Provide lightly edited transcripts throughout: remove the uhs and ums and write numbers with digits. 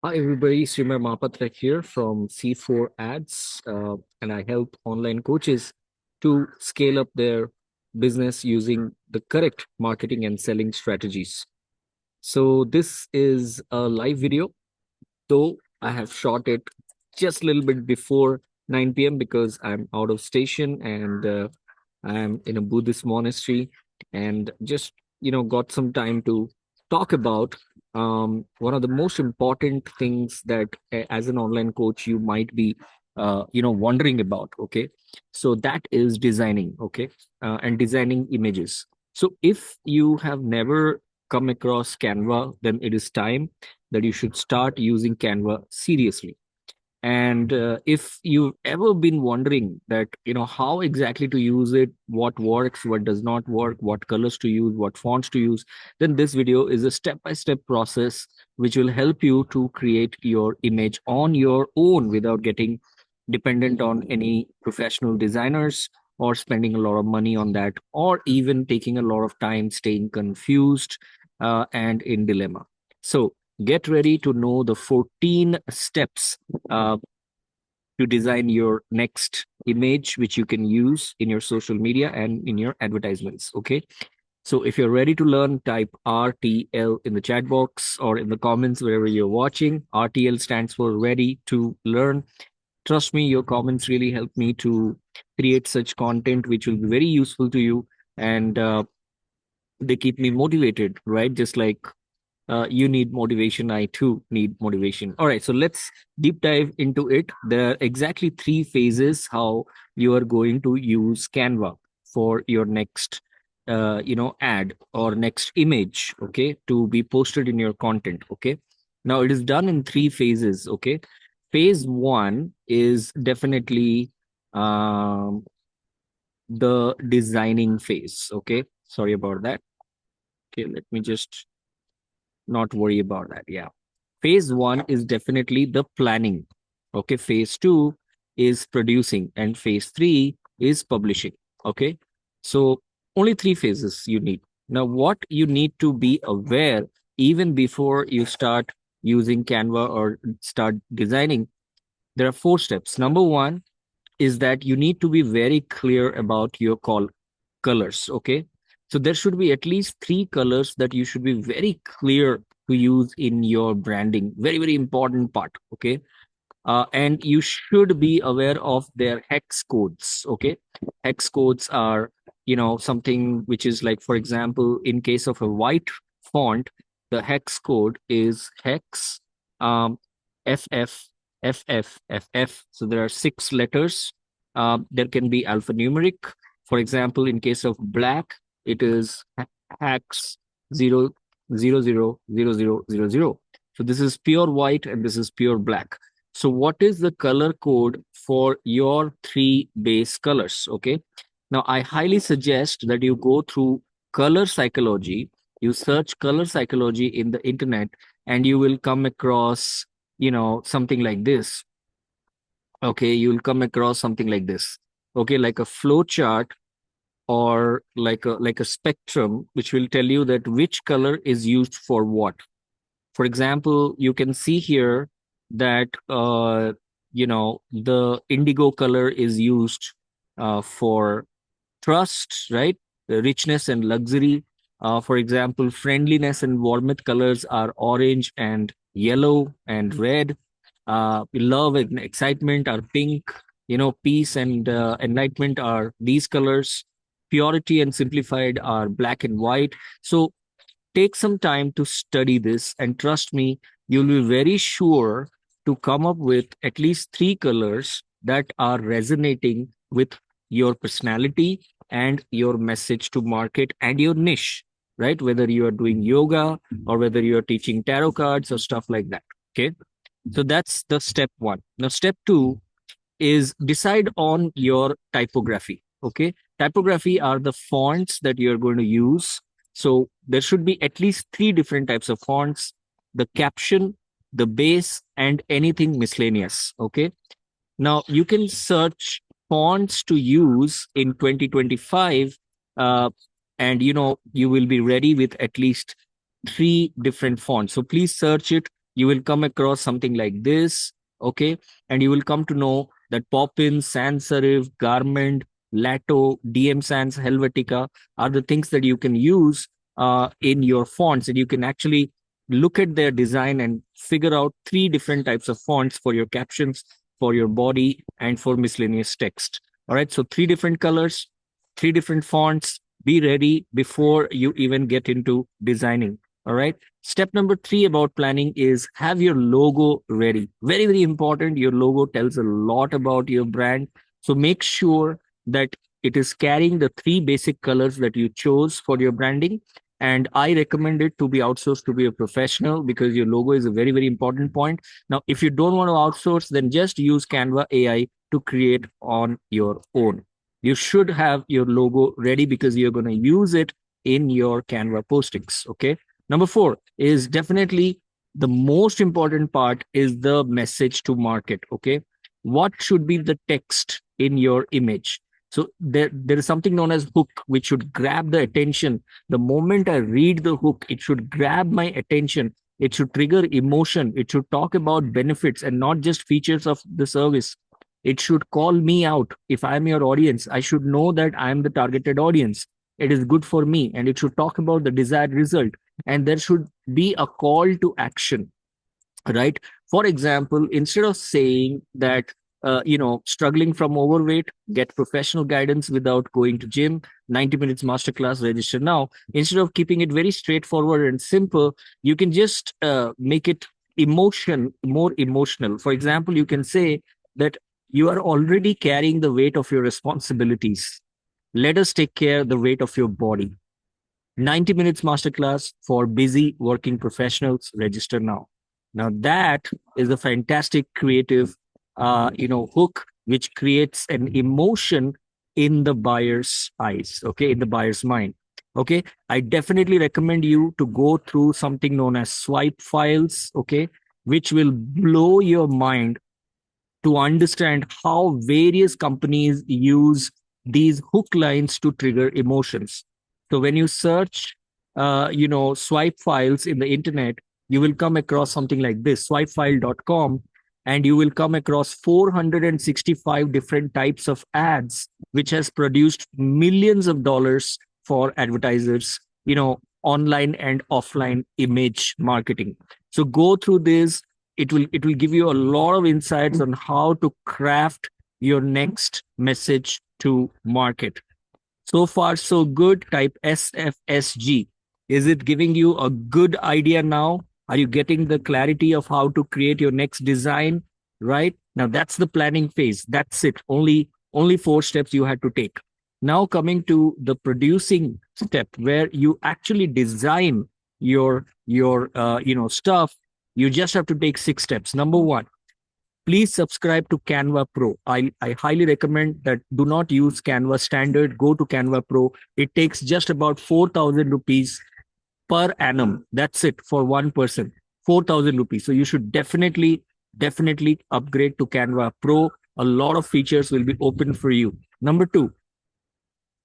Hi, everybody. Srimar Mahapatra here from C4 Ads, and I help online coaches to scale up their business using the correct marketing and selling strategies. So, this is a live video, though I have shot it just a little bit before 9 p.m. because I'm out of station and I'm in a Buddhist monastery and just, got some time to talk about one of the most important things that as an online coach you might be, wondering about. Okay. So that is designing. Okay. And designing images. So if you have never come across Canva, then it is time that you should start using Canva seriously. And if you've ever been wondering that, how exactly to use it, what works, what does not work, what colors to use, what fonts to use, then this video is a step-by-step process which will help you to create your image on your own without getting dependent on any professional designers or spending a lot of money on that, or even taking a lot of time staying confused and in dilemma. So get ready to know the 14 steps uh, to design your next image, which you can use in your social media and in your advertisements. Okay. So if you're ready to learn, type RTL in the chat box or in the comments wherever you're watching. RTL stands for ready to learn. Trust me, your comments really help me to create such content which will be very useful to you. And they keep me motivated, right? Just like you need motivation. I too need motivation. All right, so let's deep dive into it. There are exactly three phases how you are going to use Canva for your next, ad or next image. Okay, to be posted in your content. Okay, now it is done in three phases. Okay, phase one is definitely the designing phase. Okay, sorry about that. Okay, let me just not worry about that. Yeah. Phase one is definitely the planning. Okay. Phase two is producing, and phase three is publishing. Okay. So only three phases you need. Now, what you need to be aware even before you start using Canva or start designing, there are four steps. Number one is that you need to be very clear about your colors. Okay. So there should be at least three colors that you should be very clear to use in your branding. Very, very important part. Okay. And you should be aware of their hex codes. Okay. Hex codes are, something which is like, for example, in case of a white font, the hex code is hex um, FF, FF. So there are six letters. There can be alphanumeric. For example, in case of black, it is hex 0000000. So this is pure white and this is pure black. So what is the color code for your three base colors? Okay. Now I highly suggest that you go through color psychology. You search color psychology in the internet and you will come across, something like this. Okay. You will come across something like this. Okay. Like a flow chart or like a spectrum, which will tell you that which color is used for what. For example, you can see here that the indigo color is used for trust, right? The richness and luxury. For example, friendliness and warmth colors are orange and yellow and red. Love and excitement are pink. Peace and enlightenment are these colors. Purity and simplified are black and white. So take some time to study this, and trust me, you'll be very sure to come up with at least three colors that are resonating with your personality and your message to market and your niche, right? Whether you are doing yoga or whether you are teaching tarot cards or stuff like that. Okay. So that's the step one. Now, step two is decide on your typography. Okay. Typography are the fonts that you're going to use. So there should be at least three different types of fonts: the caption, the base, and anything miscellaneous. Okay. Now you can search fonts to use in 2025, and you will be ready with at least three different fonts. So please search it. you will come across something like this. Okay. And you will come to know that Poppins, Sans Serif, Garment, Lato, DM Sans, Helvetica are the things that you can use in your fonts. And you can actually look at their design and figure out three different types of fonts for your captions, for your body, and for miscellaneous text. All right. So three different colors, three different fonts. Be ready before you even get into designing. All right. Step number three about planning is have your logo ready. Very, very important. Your logo tells a lot about your brand. So make sure that it is carrying the three basic colors that you chose for your branding. And I recommend it to be outsourced to be a professional because your logo is a very, very important point. Now, if you don't want to outsource, then just use Canva AI to create on your own. You should have your logo ready because you're going to use it in your Canva postings. Okay. Number four is definitely the most important part is the message to market. Okay. What should be the text in your image? So there is something known as hook, which should grab the attention. The moment I read the hook, it should grab my attention. It should trigger emotion. It should talk about benefits and not just features of the service. It should call me out. If I'm your audience, I should know that I'm the targeted audience. It is good for me, and it should talk about the desired result. And there should be a call to action, right? For example, instead of saying that struggling from overweight, get professional guidance without going to gym, 90 minutes masterclass, register now. Instead of keeping it very straightforward and simple, you can just make it more emotional. For example, you can say that you are already carrying the weight of your responsibilities. Let us take care the weight of your body. 90 minutes masterclass for busy working professionals. Register now. Now that is a fantastic creative, hook which creates an emotion in the buyer's eyes. Okay, in the buyer's mind. Okay, I definitely recommend you to go through something known as swipe files. Okay, which will blow your mind to understand how various companies use these hook lines to trigger emotions. So when you search, swipe files in the internet, you will come across something like this, swipefile.com, and you will come across 465 different types of ads, which has produced millions of dollars for advertisers, online and offline image marketing. So go through this. It will give you a lot of insights on how to craft your next message to market. So far so good. Type SFSG. Is it giving you a good idea now? Are you getting the clarity of how to create your next design? Right now, that's the planning phase. That's it. Only four steps you had to take. Now coming to the producing step where you actually design your stuff. You just have to take 6 steps. Number one, please subscribe to Canva Pro. I highly recommend that do not use Canva Standard. Go to Canva Pro. It takes just about 4,000 rupees per annum. That's it for one person. 4,000 rupees. So you should definitely upgrade to Canva Pro. A lot of features will be open for you. Number two,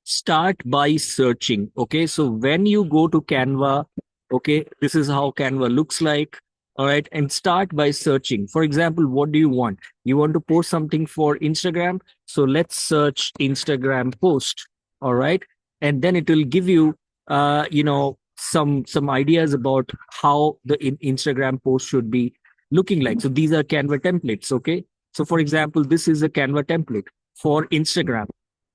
start by searching. Okay, so when you go to Canva, okay, this is how Canva looks like. All right, and start by searching. For example, what do you want? You want to post something for Instagram, so let's search Instagram post. All right, and then it will give you some ideas about how the Instagram post should be looking like. So these are Canva templates. Okay, so for example, this is a Canva template for Instagram.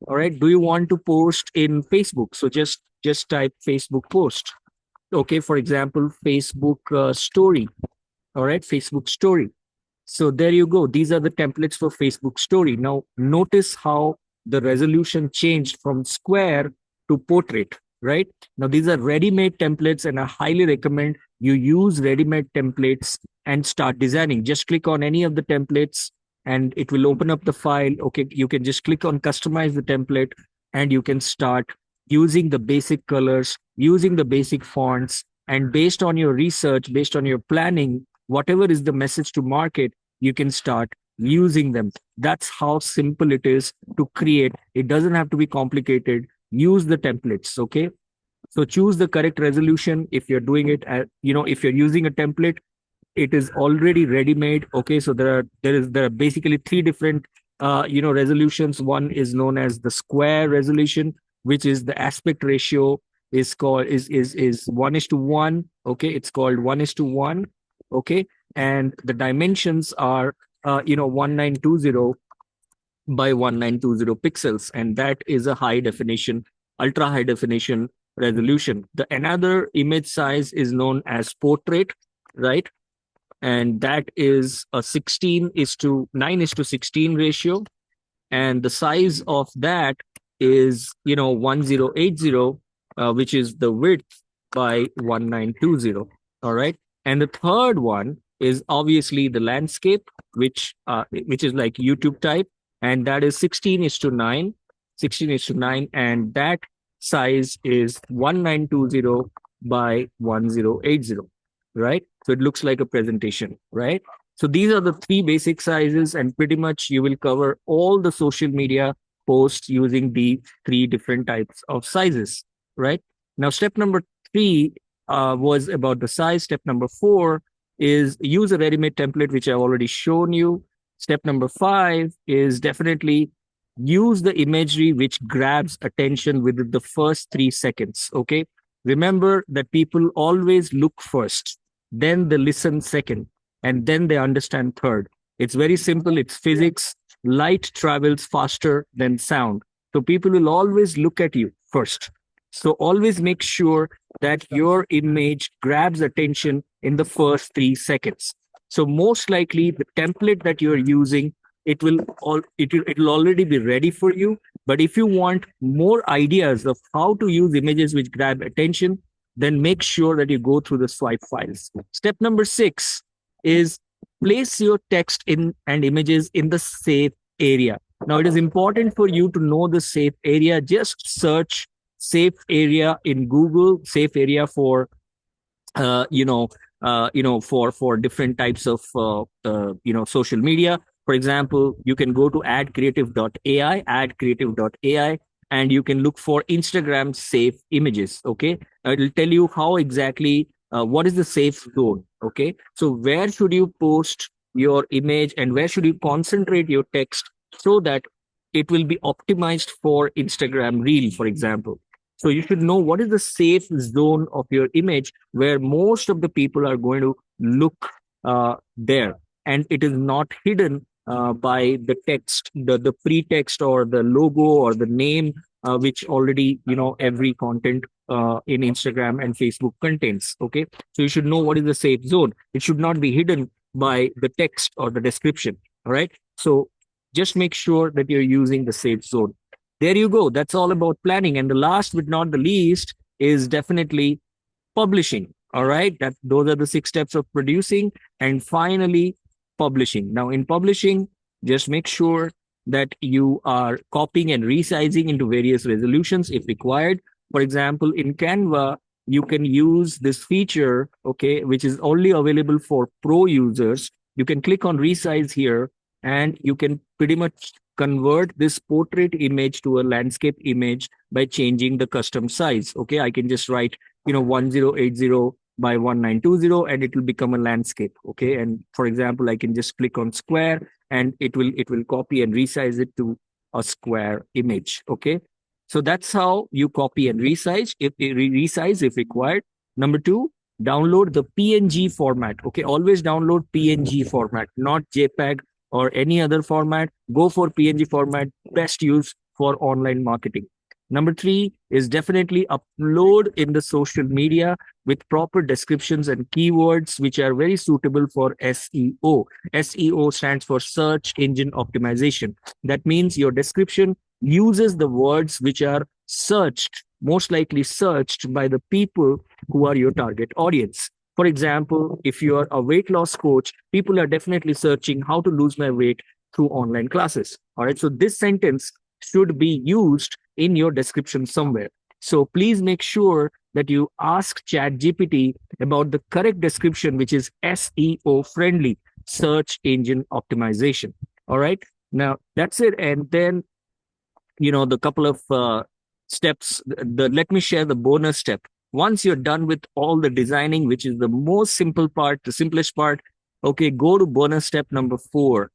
All right, do you want to post in Facebook? So just type Facebook post. Okay, for example, Facebook story. All right, Facebook story. So there you go. These are the templates for Facebook story. Now notice how the resolution changed from square to portrait, right? Now these are ready-made templates, and I highly recommend you use ready-made templates and start designing. Just click on any of the templates and it will open up the file. Okay, you can just click on customize the template and you can start using the basic colors, using the basic fonts, and based on your research, based on your planning, whatever is the message to market, you can start using them. That's how simple it is to create. It doesn't have to be complicated. Use the templates. Okay, so choose the correct resolution. If you're doing it if you're using a template, it is already ready made. Okay, so there are basically three different resolutions. One is known as the square resolution, which is the aspect ratio is called is 1:1. Okay, it's called 1:1. Okay, and the dimensions are 1920 by 1920 pixels, and that is a high definition, ultra high definition resolution. The another image size is known as portrait, right? And that is a 16 is to 9 is to 16 ratio, and the size of that is 1080, which is the width by 1920. All right, and the third one is obviously the landscape, which is like YouTube type, and that is 16 is to 9, 16 is to 9, and that size is 1920 by 1080, right? So it looks like a presentation, right? So these are the three basic sizes, and pretty much you will cover all the social media posts using the three different types of sizes, right? Now, step number three was about the size. Step number four is use a ready-made template, which I've already shown you. Step number five is definitely use the imagery which grabs attention within the first 3 seconds. Okay. Remember that people always look first, then they listen second, and then they understand third. It's very simple. It's physics. Light travels faster than sound. So people will always look at you first. So always make sure that your image grabs attention in the first 3 seconds. So most likely the template that you're using, it'll already be ready for you. But if you want more ideas of how to use images which grab attention, then make sure that you go through the swipe files. Step number six is place your text in and images in the safe area. Now, it is important for you to know the safe area. Just search safe area in Google, safe area for uh, you know, for different types of social media. For example, you can go to addcreative.ai, and you can look for Instagram safe images. Okay, it will tell you how exactly what is the safe zone. Okay, so where should you post your image and where should you concentrate your text so that it will be optimized for Instagram Reel, for example. So you should know what is the safe zone of your image where most of the people are going to look there, and it is not hidden by the text, the pretext or the logo or the name, which already every content in Instagram and Facebook contains. Okay, so you should know what is the safe zone. It should not be hidden by the text or the description. All right, so just make sure that you're using the safe zone. There you go. That's all about planning. And the last but not the least is definitely publishing. All right. Those are the 6 steps of producing. And finally, publishing. Now, in publishing, just make sure that you are copying and resizing into various resolutions if required. For example, in Canva, you can use this feature, okay, which is only available for pro users. You can click on resize here, and you can pretty much convert this portrait image to a landscape image by changing the custom size. Okay, I can just write 1080 by 1920, and it will become a landscape. Okay, and for example, I can just click on square, and it will copy and resize it to a square image. Okay, so that's how you copy and resize if required. Number two, download the PNG format. Okay, always download PNG format, not JPEG or any other format. Go for PNG format, best use for online marketing. Number three is definitely upload in the social media with proper descriptions and keywords, which are very suitable for SEO. SEO stands for search engine optimization. That means your description uses the words which are searched, most likely searched by the people who are your target audience. For example, if you are a weight loss coach, people are definitely searching how to lose my weight through online classes. All right. So this sentence should be used in your description somewhere. So please make sure that you ask ChatGPT about the correct description, which is SEO friendly, search engine optimization. All right. Now that's it. And then, the couple of steps, let me share the bonus step. Once you're done with all the designing, which is the most simple part, the simplest part, okay, go to bonus step number 4,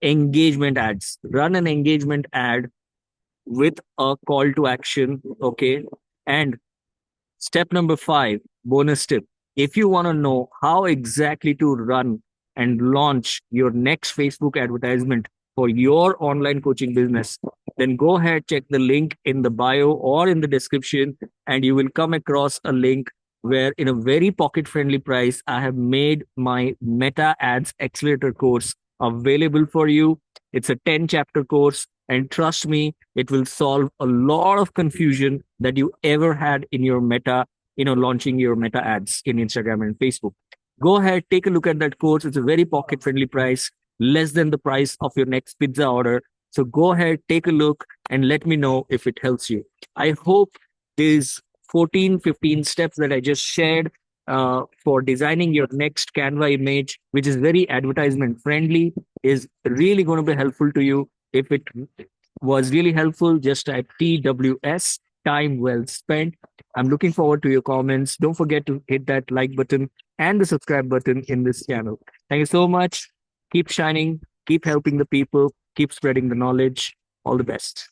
engagement ads. Run an engagement ad with a call to action. Okay. And step number 5, bonus tip. If you want to know how exactly to run and launch your next Facebook advertisement for your online coaching business, then go ahead, check the link in the bio or in the description, and you will come across a link where, in a very pocket friendly price, I have made my Meta Ads Accelerator course available for you. It's a 10-chapter course, and trust me, it will solve a lot of confusion that you ever had in your Meta, launching your Meta ads in Instagram and Facebook. Go ahead, take a look at that course. It's a very pocket friendly price, less than the price of your next pizza order. So go ahead, take a look, and let me know if it helps you. I hope these 14, 15 steps that I just shared for designing your next Canva image, which is very advertisement friendly, is really going to be helpful to you. If it was really helpful, just type TWS, time well spent. I'm looking forward to your comments. Don't forget to hit that like button and the subscribe button in this channel. Thank you so much. Keep shining, keep helping the people, keep spreading the knowledge. All the best.